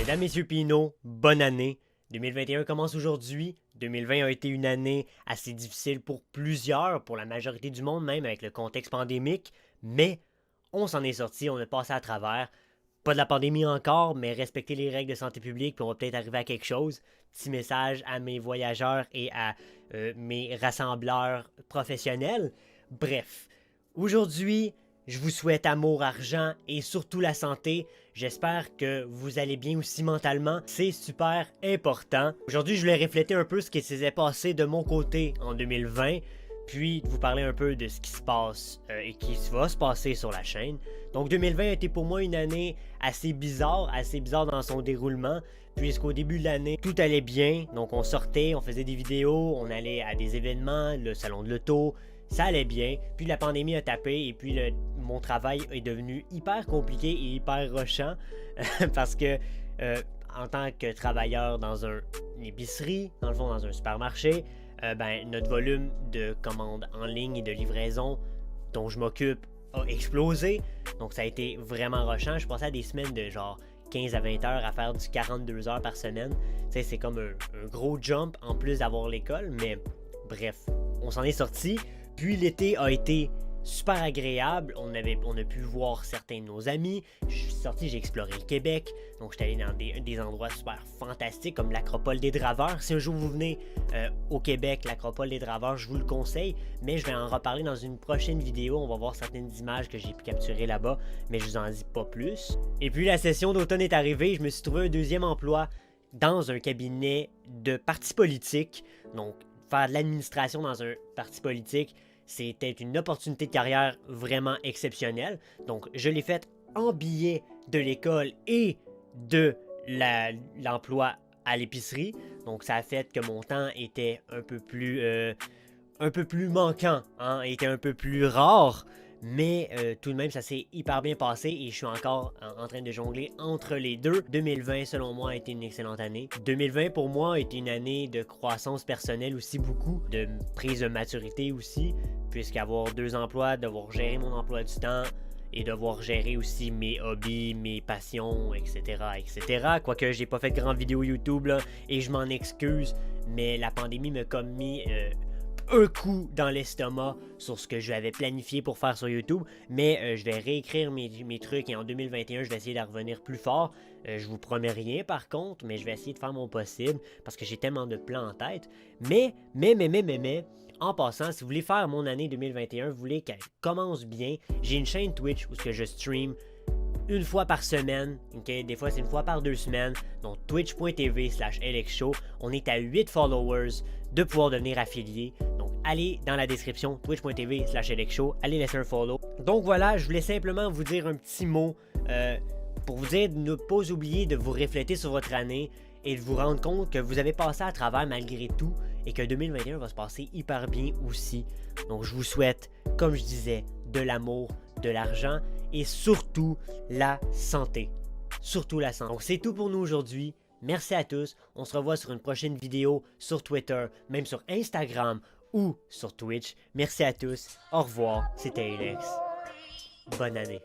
Mesdames, Messieurs Pinot, bonne année. 2021 commence aujourd'hui. 2020 a été une année assez difficile pour plusieurs, pour la majorité du monde même, avec le contexte pandémique. Mais on s'en est sorti, on a passé à travers. Pas de la pandémie encore, mais respecter les règles de santé publique, puis on va peut-être arriver à quelque chose. Petit message à mes voyageurs et à mes rassembleurs professionnels. Bref, aujourd'hui, je vous souhaite amour, argent et surtout la santé. J'espère que vous allez bien aussi mentalement. C'est super important. Aujourd'hui, je voulais refléter un peu ce qui s'est passé de mon côté en 2020, puis vous parler un peu de ce qui se passe et qui va se passer sur la chaîne. Donc 2020 a été pour moi une année assez bizarre dans son déroulement, puisqu'au début de l'année, tout allait bien. Donc on sortait, on faisait des vidéos, on allait à des événements, le salon de l'auto, ça allait bien. Puis la pandémie a tapé et puis mon travail est devenu hyper compliqué et hyper rushant parce que en tant que travailleur dans une épicerie, dans le fond dans un supermarché, notre volume de commandes en ligne et de livraison dont je m'occupe a explosé. Donc ça a été vraiment rushant. Je passais à des semaines de genre 15 à 20 heures à faire du 42 heures par semaine. Tu sais, c'est comme un gros jump en plus d'avoir l'école, mais bref, on s'en est sorti. Puis l'été a été super agréable, on a pu voir certains de nos amis. Je suis sorti, j'ai exploré le Québec, donc j'étais allé dans des endroits super fantastiques comme l'Acropole des Draveurs. Si un jour vous venez au Québec, l'Acropole des Draveurs, je vous le conseille, mais je vais en reparler dans une prochaine vidéo. On va voir certaines images que j'ai pu capturer là-bas, mais je vous en dis pas plus. Et puis la session d'automne est arrivée, je me suis trouvé un deuxième emploi dans un cabinet de parti politique. Donc faire de l'administration dans un parti politique, c'était une opportunité de carrière vraiment exceptionnelle. Donc, je l'ai faite en billet de l'école et de l'emploi à l'épicerie. Donc, ça a fait que mon temps était un peu plus manquant, hein, était un peu plus rare. Mais tout de même, ça s'est hyper bien passé et je suis encore en train de jongler entre les deux. 2020, selon moi, a été une excellente année. 2020, pour moi, a été une année de croissance personnelle aussi, beaucoup de prise de maturité aussi, puisqu'avoir 2 emplois, devoir gérer mon emploi du temps et devoir gérer aussi mes hobbies, mes passions, etc., etc. Quoique j'ai pas fait de grandes vidéos YouTube là, et je m'en excuse, mais la pandémie m'a comme mis un coup dans l'estomac sur ce que j'avais planifié pour faire sur YouTube, mais je vais réécrire mes trucs et en 2021, je vais essayer de revenir plus fort. Je vous promets rien par contre, mais je vais essayer de faire mon possible parce que j'ai tellement de plans en tête. Mais, en passant, si vous voulez faire mon année 2021, vous voulez qu'elle commence bien, j'ai une chaîne Twitch où je stream une fois par semaine, okay? Des fois c'est une fois par 2 semaines, donc twitch.tv/lxshow. On est à 8 followers de pouvoir devenir affilié, donc allez dans la description, twitch.tv/lxshow, allez laisser un follow. Donc voilà, je voulais simplement vous dire un petit mot pour vous dire de ne pas oublier de vous refléter sur votre année et de vous rendre compte que vous avez passé à travers malgré tout et que 2021 va se passer hyper bien aussi. Donc je vous souhaite, comme je disais, de l'amour, de l'argent et surtout la santé. Surtout la santé. Donc c'est tout pour nous aujourd'hui. Merci à tous. On se revoit sur une prochaine vidéo sur Twitter, même sur Instagram ou sur Twitch. Merci à tous. Au revoir. C'était Alex. Bonne année.